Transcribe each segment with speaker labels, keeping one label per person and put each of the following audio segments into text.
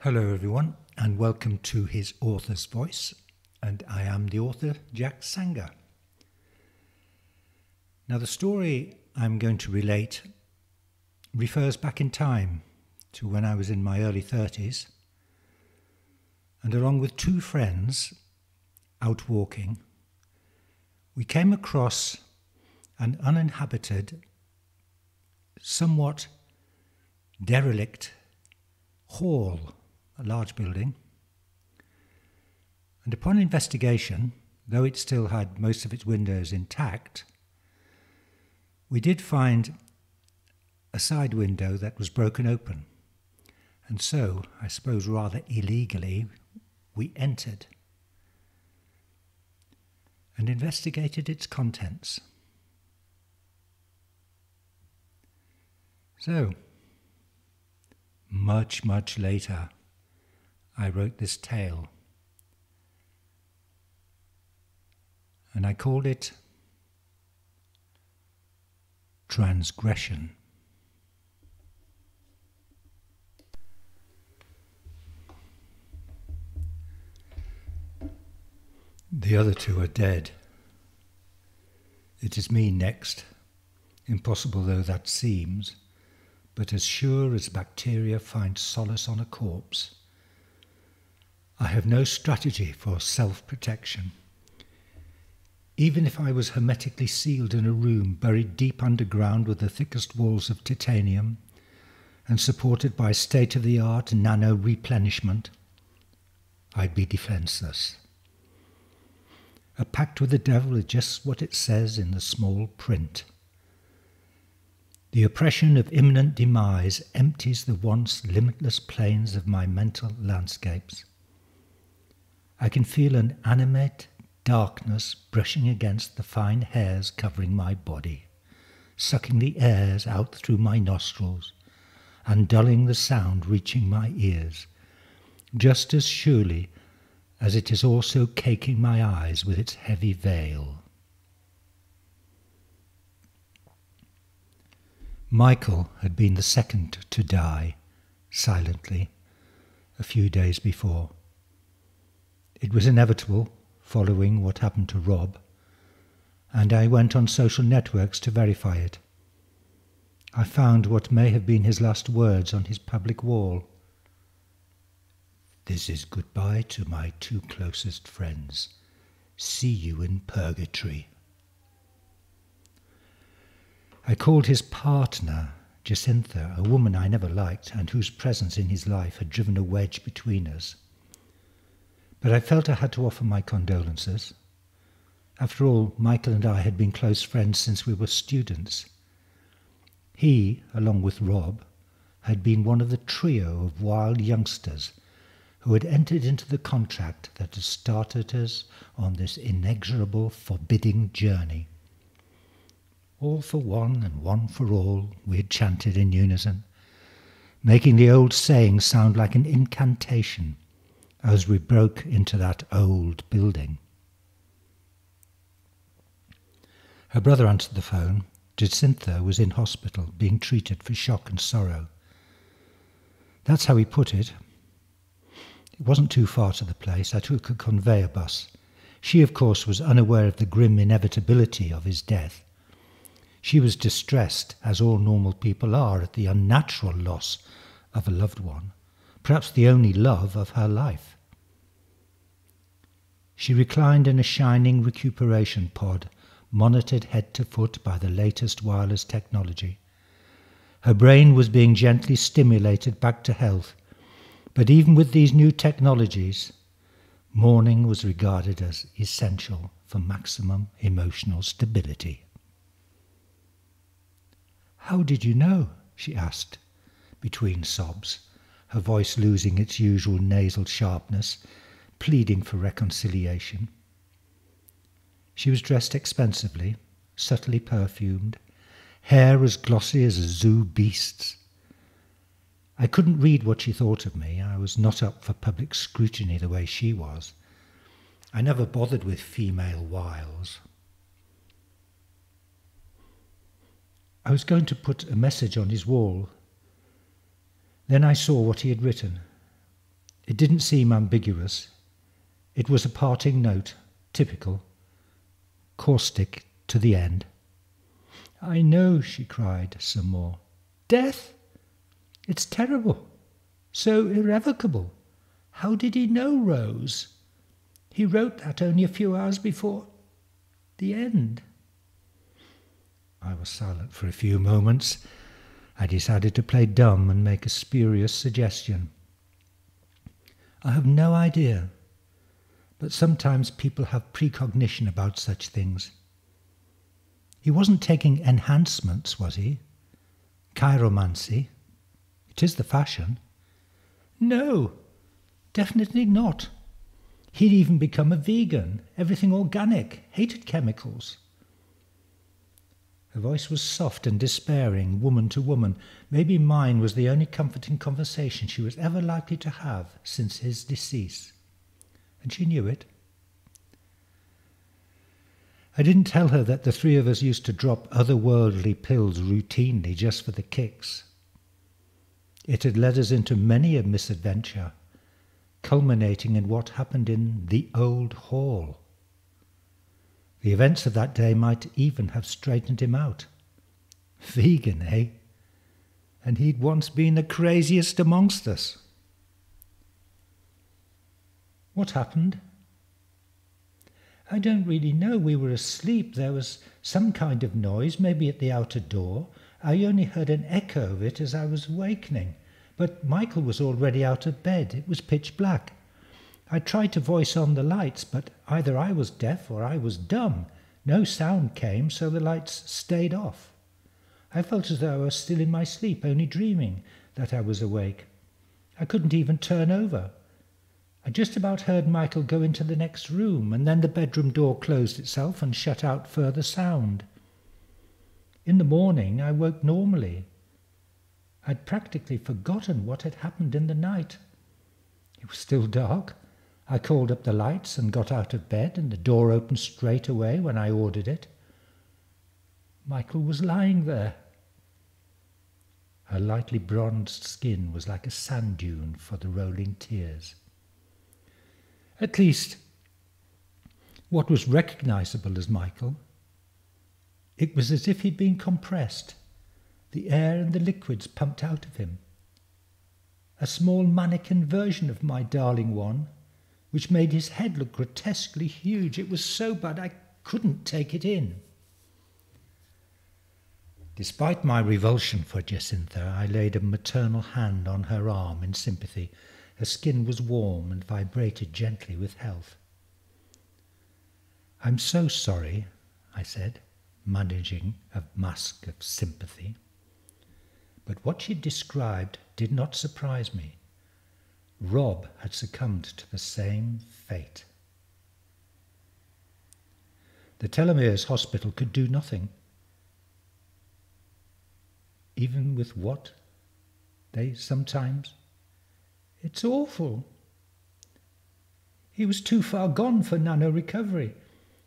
Speaker 1: Hello everyone and welcome to His Author's Voice, and I am the author Jack Sanger. Now the story I'm going to relate refers back in time to when I was in my early 30s, and along with two friends out walking, we came across an uninhabited, somewhat derelict hall, a large building, and upon investigation, though it still had most of its windows intact, we did find a side window that was broken open, and so, I suppose rather illegally, we entered and investigated its contents. So, much later, I wrote this tale, and I called it Transgression. The other two are dead. It is me next, impossible though that seems, but as sure as bacteria find solace on a corpse. I have no strategy for self-protection. Even if I was hermetically sealed in a room buried deep underground with the thickest walls of titanium and supported by state-of-the-art nano-replenishment, I'd be defenseless. A pact with the devil is just what it says in the small print. The oppression of imminent demise empties the once limitless plains of my mental landscapes. I can feel an animate darkness brushing against the fine hairs covering my body, sucking the airs out through my nostrils, and dulling the sound reaching my ears, just as surely as it is also caking my eyes with its heavy veil. Michael had been the second to die, silently, a few days before. It was inevitable, following what happened to Rob, and I went on social networks to verify it. I found what may have been his last words on his public wall. "This is goodbye to my two closest friends. See you in purgatory." I called his partner, Jacintha, a woman I never liked and whose presence in his life had driven a wedge between us. But I felt I had to offer my condolences. After all, Michael and I had been close friends since we were students. He, along with Rob, had been one of the trio of wild youngsters who had entered into the contract that had started us on this inexorable, forbidding journey. All for one and one for all, we had chanted in unison, making the old saying sound like an incantation as we broke into that old building. Her brother answered the phone. Jacintha was in hospital, being treated for shock and sorrow. That's how he put it. It wasn't too far to the place. I took a conveyor bus. She, of course, was unaware of the grim inevitability of his death. She was distressed, as all normal people are, at the unnatural loss of a loved one, perhaps the only love of her life. She reclined in a shining recuperation pod, monitored head to foot by the latest wireless technology. Her brain was being gently stimulated back to health, but even with these new technologies, mourning was regarded as essential for maximum emotional stability. "How did you know?" she asked, between sobs, her voice losing its usual nasal sharpness, pleading for reconciliation. She was dressed expensively, subtly perfumed, hair as glossy as a zoo beast's. I couldn't read what she thought of me. I was not up for public scrutiny the way she was. I never bothered with female wiles. I was going to put a message on his wall. Then I saw what he had written. It didn't seem ambiguous. It was a parting note, typical, caustic to the end. "I know," she cried some more. "Death? It's terrible, so irrevocable. How did he know, Rose? He wrote that only a few hours before the end." I was silent for a few moments. I decided to play dumb and make a spurious suggestion. "I have no idea, but sometimes people have precognition about such things. He wasn't taking enhancements, was he? Chiromancy? It is the fashion." "No, definitely not. He'd even become a vegan, everything organic, hated chemicals." Her voice was soft and despairing, woman to woman. Maybe mine was the only comforting conversation she was ever likely to have since his decease. And she knew it. I didn't tell her that the three of us used to drop otherworldly pills routinely just for the kicks. It had led us into many a misadventure, culminating in what happened in the old hall. The events of that day might even have straightened him out. Vegan, eh? And he'd once been the craziest amongst us. "What happened?" "I don't really know. We were asleep. There was some kind of noise, maybe at the outer door. I only heard an echo of it as I was awakening. But Michael was already out of bed. It was pitch black. I tried to voice on the lights, but either I was deaf or I was dumb. No sound came, so the lights stayed off. I felt as though I was still in my sleep, only dreaming that I was awake. I couldn't even turn over. I just about heard Michael go into the next room, and then the bedroom door closed itself and shut out further sound. In the morning, I woke normally. I'd practically forgotten what had happened in the night. It was still dark. I called up the lights and got out of bed, and the door opened straight away when I ordered it. Michael was lying there." Her lightly bronzed skin was like a sand dune for the rolling tears. At least, what was recognizable as Michael, it was as if he'd been compressed, the air and the liquids pumped out of him. A small mannequin version of my darling one, which made his head look grotesquely huge. It was so bad I couldn't take it in. Despite my revulsion for Jacintha, I laid a maternal hand on her arm in sympathy. Her skin was warm and vibrated gently with health. "I'm so sorry," I said, managing a mask of sympathy. But what she described did not surprise me. Rob had succumbed to the same fate. The Telomeres Hospital could do nothing, even with what they sometimes... It's awful. He was too far gone for nano-recovery.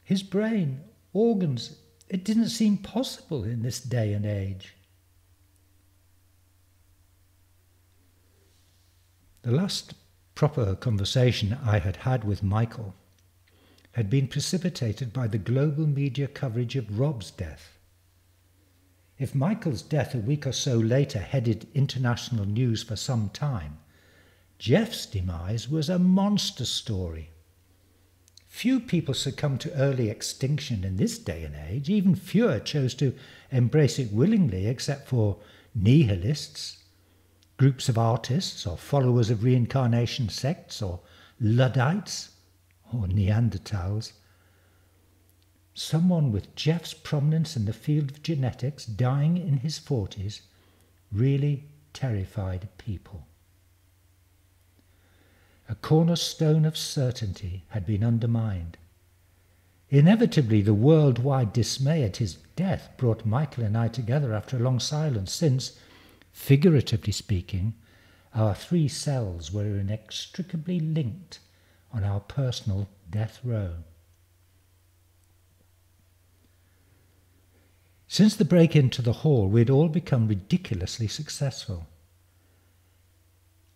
Speaker 1: His brain, organs, it didn't seem possible in this day and age. The last proper conversation I had had with Michael had been precipitated by the global media coverage of Rob's death. If Michael's death a week or so later headed international news for some time, Jeff's demise was a monster story. Few people succumb to early extinction in this day and age. Even fewer chose to embrace it willingly, except for nihilists, groups of artists, or followers of reincarnation sects, or Luddites, or Neanderthals. Someone with Jeff's prominence in the field of genetics dying in his 40s really terrified people. A cornerstone of certainty had been undermined. Inevitably, the worldwide dismay at his death brought Michael and I together after a long silence, since, figuratively speaking, our three cells were inextricably linked on our personal death row. Since the break into the hall, we had all become ridiculously successful.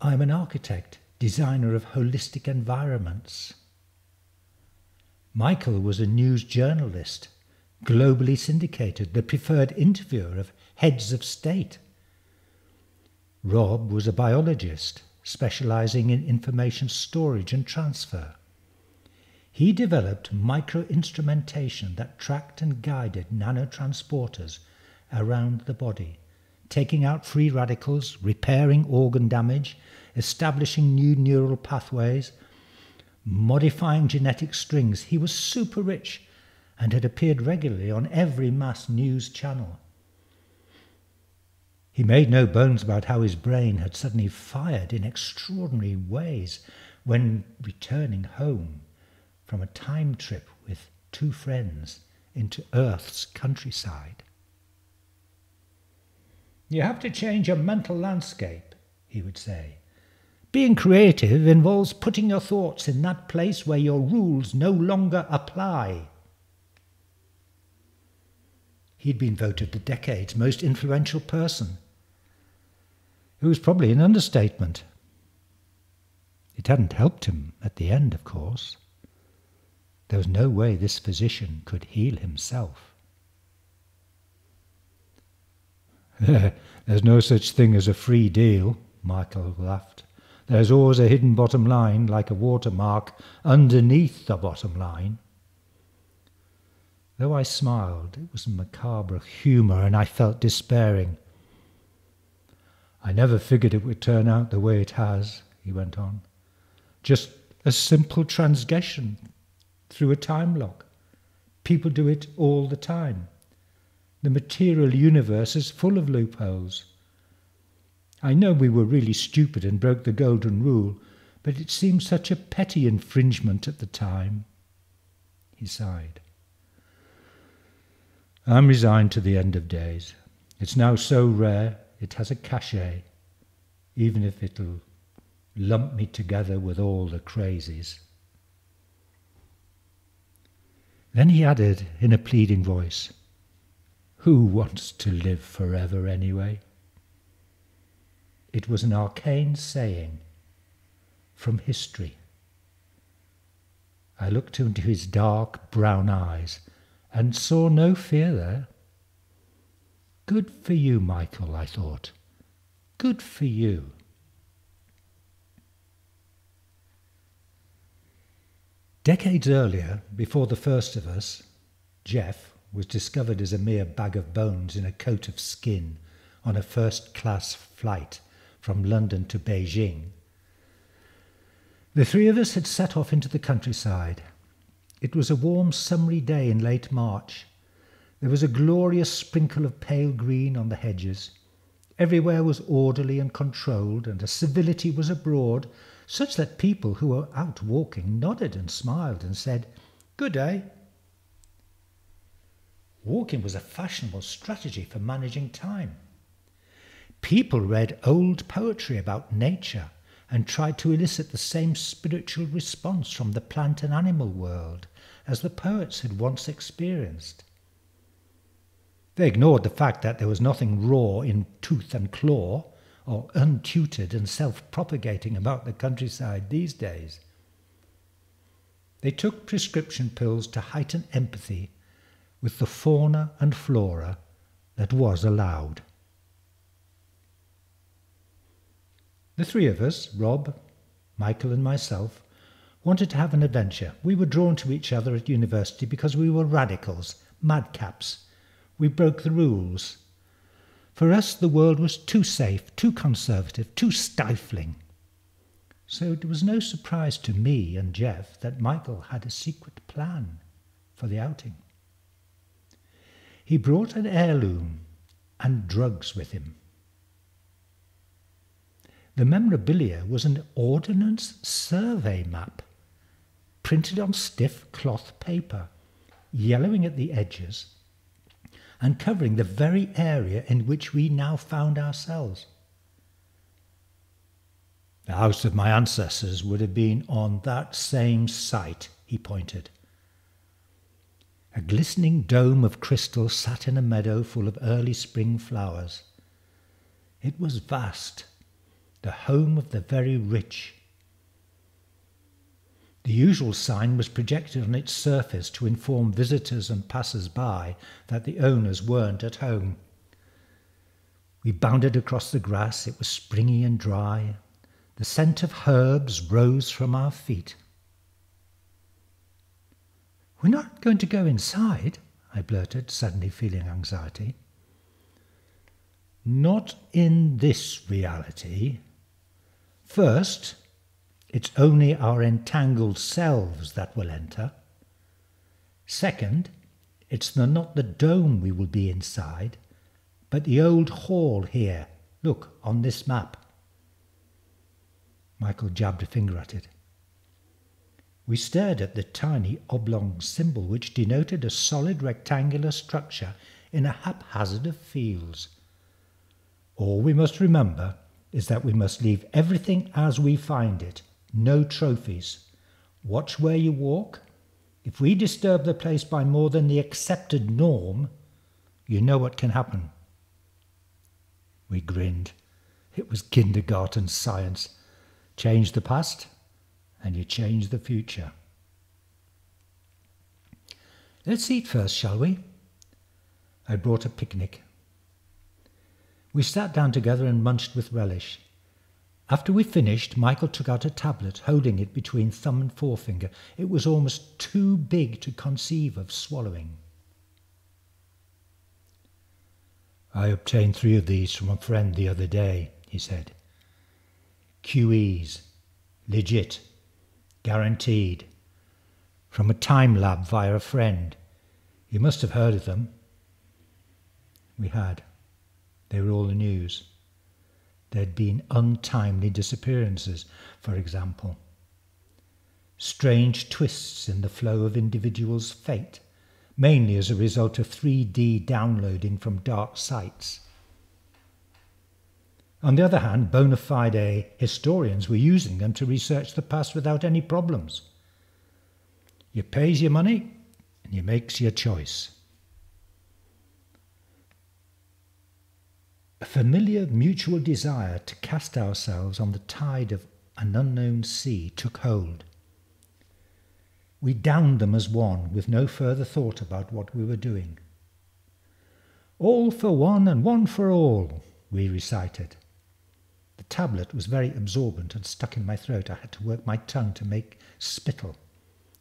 Speaker 1: I'm an architect, designer of holistic environments. Michael was a news journalist, globally syndicated, the preferred interviewer of heads of state. Rob was a biologist, specializing in information storage and transfer. He developed micro-instrumentation that tracked and guided nanotransporters around the body, taking out free radicals, repairing organ damage, establishing new neural pathways, modifying genetic strings. He was super rich and had appeared regularly on every mass news channel. He made no bones about how his brain had suddenly fired in extraordinary ways when returning home from a time trip with 2 friends into Earth's countryside. "You have to change your mental landscape," he would say. "Being creative involves putting your thoughts in that place where your rules no longer apply." He'd been voted the decade's most influential person. It was probably an understatement. It hadn't helped him at the end, of course. There was no way this physician could heal himself. "There's no such thing as a free deal," Michael laughed. "There's always a hidden bottom line, like a watermark underneath the bottom line." Though I smiled, it was macabre humour, and I felt despairing. "I never figured it would turn out the way it has," he went on. "Just a simple transgression through a time lock. People do it all the time. The material universe is full of loopholes. I know we were really stupid and broke the golden rule, but it seemed such a petty infringement at the time." He sighed. "I'm resigned to the end of days. It's now so rare it has a cachet, even if it'll lump me together with all the crazies." Then he added in a pleading voice, "Who wants to live forever anyway?" It was an arcane saying from history. I looked into his dark brown eyes and saw no fear there. Good for you, Michael, I thought. Good for you. Decades earlier, before the first of us, Jeff was discovered as a mere bag of bones in a coat of skin on a first-class flight from London to Beijing. The 3 of us had set off into the countryside. It was a warm summery day in late March. There was a glorious sprinkle of pale green on the hedges. Everywhere was orderly and controlled, and a civility was abroad, such that people who were out walking nodded and smiled and said, "Good day." Walking was a fashionable strategy for managing time. People read old poetry about nature and tried to elicit the same spiritual response from the plant and animal world as the poets had once experienced. They ignored the fact that there was nothing raw in tooth and claw or untutored and self-propagating about the countryside these days. They took prescription pills to heighten empathy with the fauna and flora that was allowed. The 3 of us, Rob, Michael and myself, wanted to have an adventure. We were drawn to each other at university because we were radicals, madcaps. We broke the rules. For us, the world was too safe, too conservative, too stifling. So it was no surprise to me and Jeff that Michael had a secret plan for the outing. He brought an heirloom and drugs with him. The memorabilia was an ordnance survey map, printed on stiff cloth paper, yellowing at the edges, and covering the very area in which we now found ourselves. The house of my ancestors would have been on that same site, he pointed. A glistening dome of crystal sat in a meadow full of early spring flowers. It was vast, the home of the very rich, The usual sign was projected on its surface to inform visitors and passers-by that the owners weren't at home. We bounded across the grass. It was springy and dry. The scent of herbs rose from our feet. "We're not going to go inside," I blurted, suddenly feeling anxiety. "Not in this reality. First, it's only our entangled selves that will enter. Second, it's not the dome we will be inside, but the old hall here. Look, on this map." Michael jabbed a finger at it. We stared at the tiny oblong symbol which denoted a solid rectangular structure in a haphazard of fields. "All we must remember is that we must leave everything as we find it. No trophies. Watch where you walk. If we disturb the place by more than the accepted norm, you know what can happen." We grinned. It was kindergarten science. Change the past, and you change the future. "Let's eat first, shall we?" I brought a picnic. We sat down together and munched with relish. After we finished, Michael took out a tablet, holding it between thumb and forefinger. It was almost too big to conceive of swallowing. "I obtained 3 of these from a friend the other day," he said. "QEs. Legit. Guaranteed. From a time lab via a friend. You must have heard of them." We had. They were all the news. There had been untimely disappearances, for example. Strange twists in the flow of individuals' fate, mainly as a result of 3D downloading from dark sites. On the other hand, bona fide historians were using them to research the past without any problems. You pays your money and you makes your choice. A familiar mutual desire to cast ourselves on the tide of an unknown sea took hold. We downed them as one, with no further thought about what we were doing. "All for one and one for all," we recited. The tablet was very absorbent and stuck in my throat. I had to work my tongue to make spittle.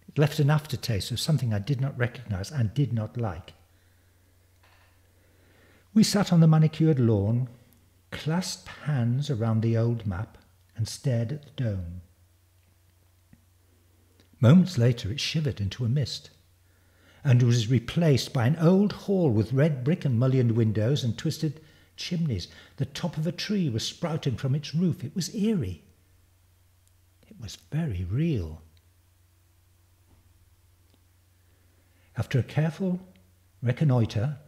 Speaker 1: It left an aftertaste of something I did not recognize and did not like. We sat on the manicured lawn, clasped hands around the old map, and stared at the dome. Moments later it shivered into a mist, and was replaced by an old hall with red brick and mullioned windows and twisted chimneys. The top of a tree was sprouting from its roof. It was eerie. It was very real. After a careful reconnoitre,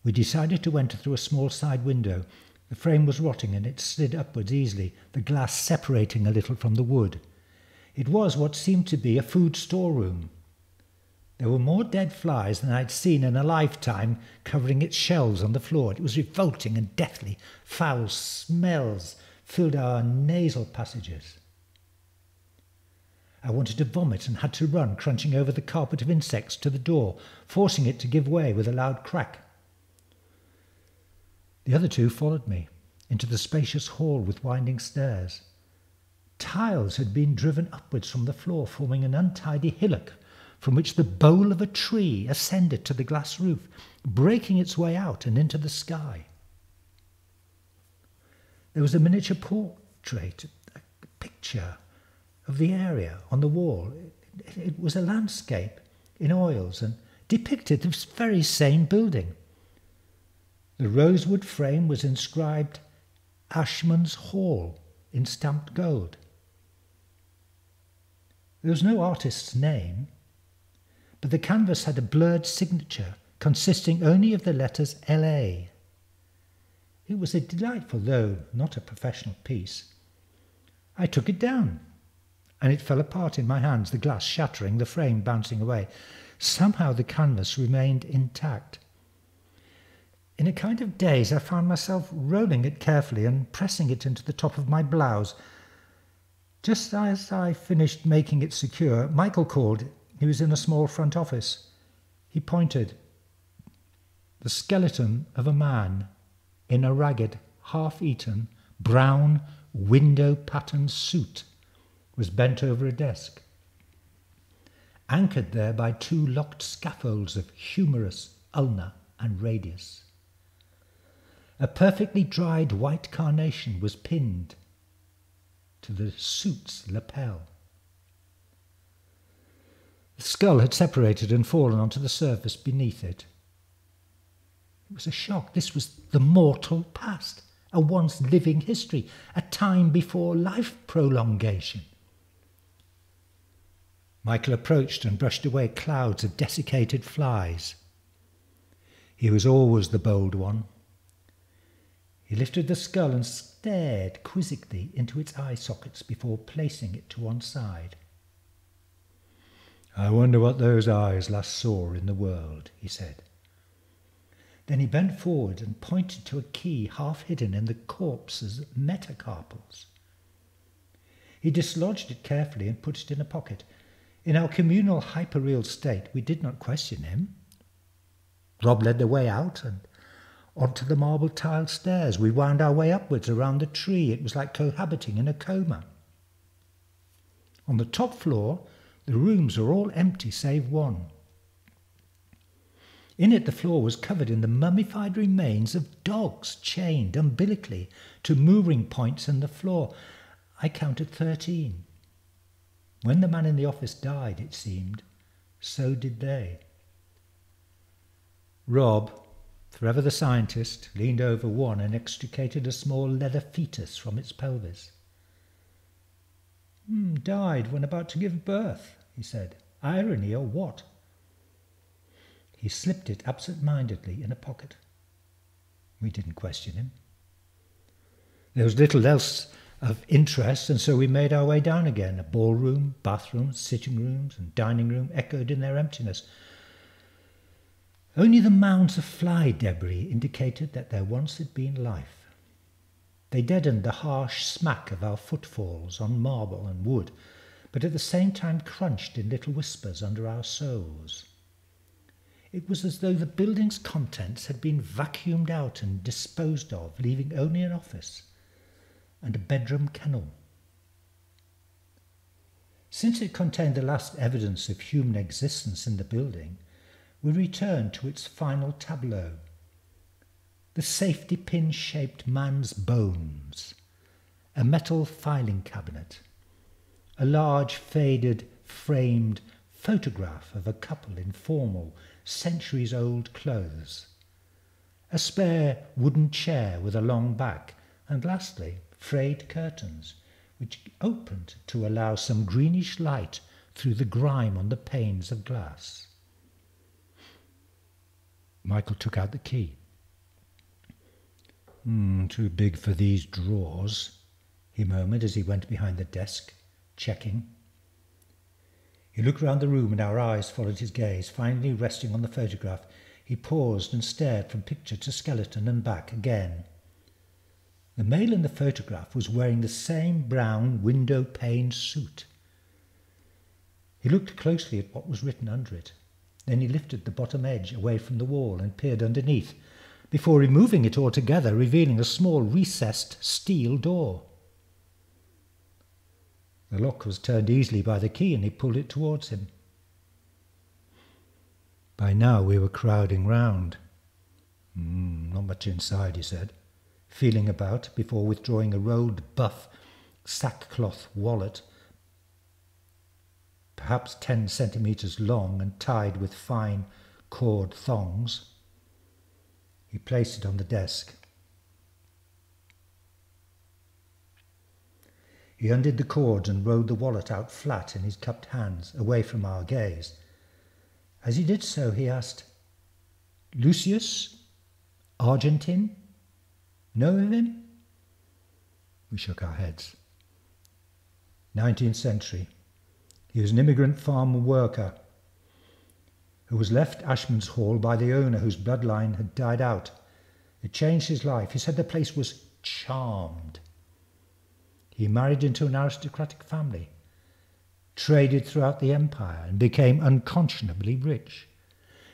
Speaker 1: we decided to enter through a small side window. The frame was rotting and it slid upwards easily, the glass separating a little from the wood. It was what seemed to be a food storeroom. There were more dead flies than I'd seen in a lifetime covering its shelves on the floor. It was revolting and deathly. Foul smells filled our nasal passages. I wanted to vomit and had to run, crunching over the carpet of insects to the door, forcing it to give way with a loud crack. The other 2 followed me into the spacious hall with winding stairs. Tiles had been driven upwards from the floor, forming an untidy hillock from which the bole of a tree ascended to the glass roof, breaking its way out and into the sky. There was a miniature portrait, a picture of the area on the wall. It was a landscape in oils and depicted this very same building. The rosewood frame was inscribed Ashman's Hall in stamped gold. There was no artist's name, but the canvas had a blurred signature consisting only of the letters LA. It was a delightful, though not a professional piece. I took it down, and it fell apart in my hands, the glass shattering, the frame bouncing away. Somehow the canvas remained intact. In a kind of daze, I found myself rolling it carefully and pressing it into the top of my blouse. Just as I finished making it secure, Michael called. He was in a small front office. He pointed. The skeleton of a man in a ragged, half-eaten, brown, window-patterned suit was bent over a desk, anchored there by two locked scaffolds of humerus, ulna, and radius. A perfectly dried white carnation was pinned to the suit's lapel. The skull had separated and fallen onto the surface beneath it. It was a shock. This was the mortal past, a once living history, a time before life prolongation. Michael approached and brushed away clouds of desiccated flies. He was always the bold one. He lifted the skull and stared quizzically into its eye sockets before placing it to one side. "I wonder what those eyes last saw in the world," he said. Then he bent forward and pointed to a key half hidden in the corpse's metacarpals. He dislodged it carefully and put it in a pocket. In our communal hyperreal state, we did not question him. Rob led the way out and onto the marble-tiled stairs. We wound our way upwards around the tree. It was like cohabiting in a coma. On the top floor, the rooms were all empty save one. In it, the floor was covered in the mummified remains of dogs chained umbilically to mooring points in the floor. I counted 13. When the man in the office died, it seemed, so did they. Rob, forever the scientist, leaned over one and extricated a small leather fetus from its pelvis. Died when about to give birth," he said. "Irony or what?" He slipped it absent-mindedly in a pocket. We didn't question him. There was little else of interest, and so we made our way down again. A ballroom, bathrooms, sitting rooms, and dining room echoed in their emptiness. Only the mounds of fly debris indicated that there once had been life. They deadened the harsh smack of our footfalls on marble and wood, but at the same time crunched in little whispers under our soles. It was as though the building's contents had been vacuumed out and disposed of, leaving only an office and a bedroom kennel. Since it contained the last evidence of human existence in the building, we returned to its final tableau. The safety pin-shaped man's bones, a metal filing cabinet, a large faded framed photograph of a couple in formal, centuries-old clothes, a spare wooden chair with a long back, and lastly, frayed curtains, which opened to allow some greenish light through the grime on the panes of glass. Michael took out the key. Too big for these drawers," he murmured as he went behind the desk, checking. He looked round the room and our eyes followed his gaze. Finally resting on the photograph, he paused and stared from picture to skeleton and back again. The male in the photograph was wearing the same brown window-pane suit. He looked closely at what was written under it. Then he lifted the bottom edge away from the wall and peered underneath, before removing it altogether, revealing a small recessed steel door. The lock was turned easily by the key, and he pulled it towards him. By now we were crowding round. Not much inside, he said, feeling about before withdrawing a rolled buff sackcloth wallet, perhaps 10 centimetres long and tied with fine cord thongs. He placed it on the desk. He undid the cords and rolled the wallet out flat in his cupped hands, away from our gaze. As he did so, he asked, "Lucius? Argentine? Know of him?" We shook our heads. 19th century. He was an immigrant farmer worker who was left Ashman's Hall by the owner whose bloodline had died out. It changed his life. He said the place was charmed. He married into an aristocratic family, traded throughout the empire, and became unconscionably rich.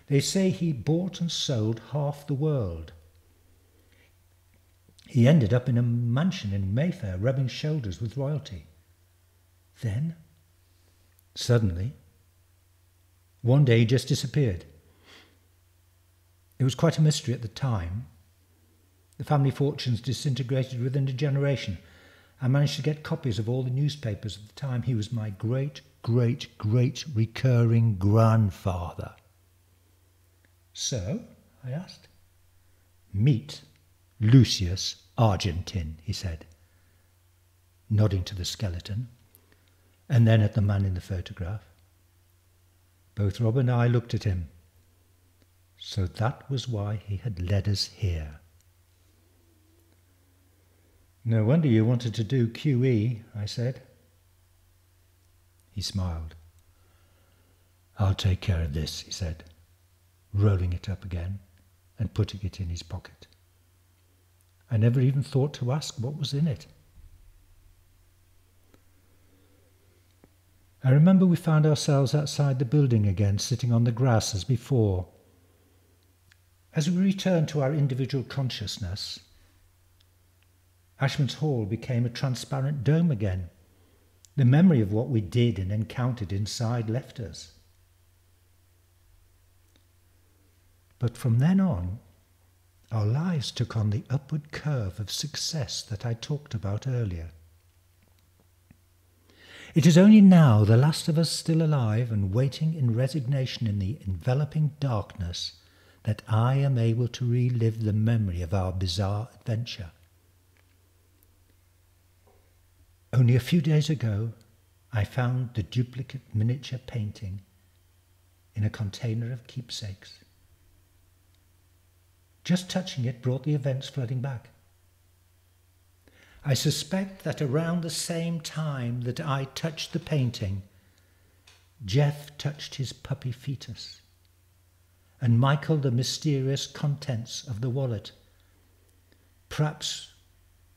Speaker 1: They say he bought and sold half the world. He ended up in a mansion in Mayfair, rubbing shoulders with royalty. Then, suddenly, one day he just disappeared. It was quite a mystery at the time. The family fortunes disintegrated within a generation. I managed to get copies of all the newspapers at the time. He was my great recurring grandfather. So, I asked. Meet Lucius Argentin, he said, nodding to the skeleton, and then at the man in the photograph. Both Rob and I looked at him. So that was why he had led us here. No wonder you wanted to do QE, I said. He smiled. I'll take care of this, he said, rolling it up again and putting it in his pocket. I never even thought to ask what was in it. I remember we found ourselves outside the building again, sitting on the grass as before. As we returned to our individual consciousness, Ashman's Hall became a transparent dome again. The memory of what we did and encountered inside left us. But from then on, our lives took on the upward curve of success that I talked about earlier. It is only now, the last of us still alive and waiting in resignation in the enveloping darkness, that I am able to relive the memory of our bizarre adventure. Only a few days ago, I found the duplicate miniature painting in a container of keepsakes. Just touching it brought the events flooding back. I suspect that around the same time that I touched the painting, Jeff touched his puppy fetus, and Michael the mysterious contents of the wallet, perhaps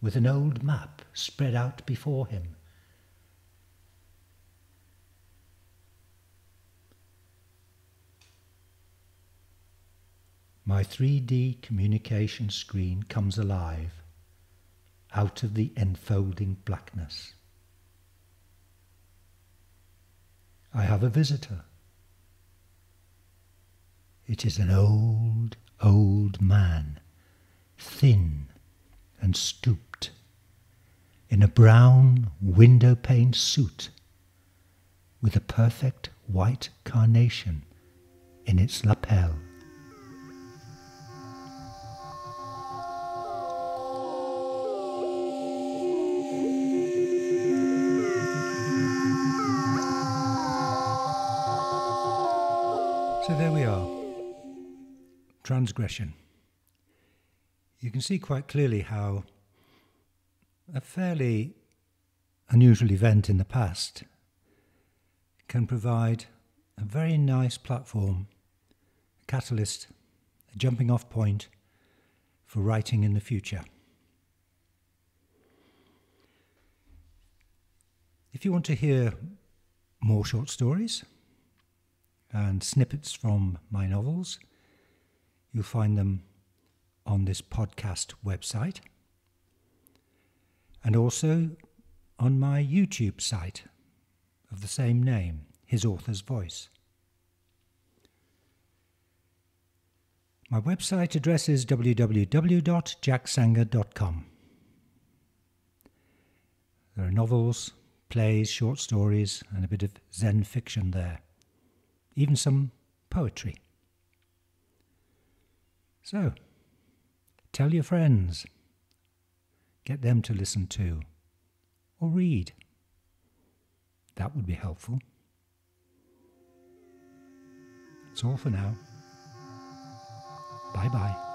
Speaker 1: with an old map spread out before him. My 3D communication screen comes alive out of the enfolding blackness. I have a visitor. It is an old man, thin and stooped, in a brown window-pane suit with a perfect white carnation in its lapel. So there we are. Transgression. You can see quite clearly how a fairly unusual event in the past can provide a very nice platform, a catalyst, a jumping off point for writing in the future. If you want to hear more short stories and snippets from my novels, you'll find them on this podcast website and also on my YouTube site of the same name, His Author's Voice. My website address is www.jacksanger.com. There are novels, plays, short stories, and a bit of Zen fiction there. Even some poetry. So, tell your friends. Get them to listen to or read. That would be helpful. That's all for now. Bye-bye.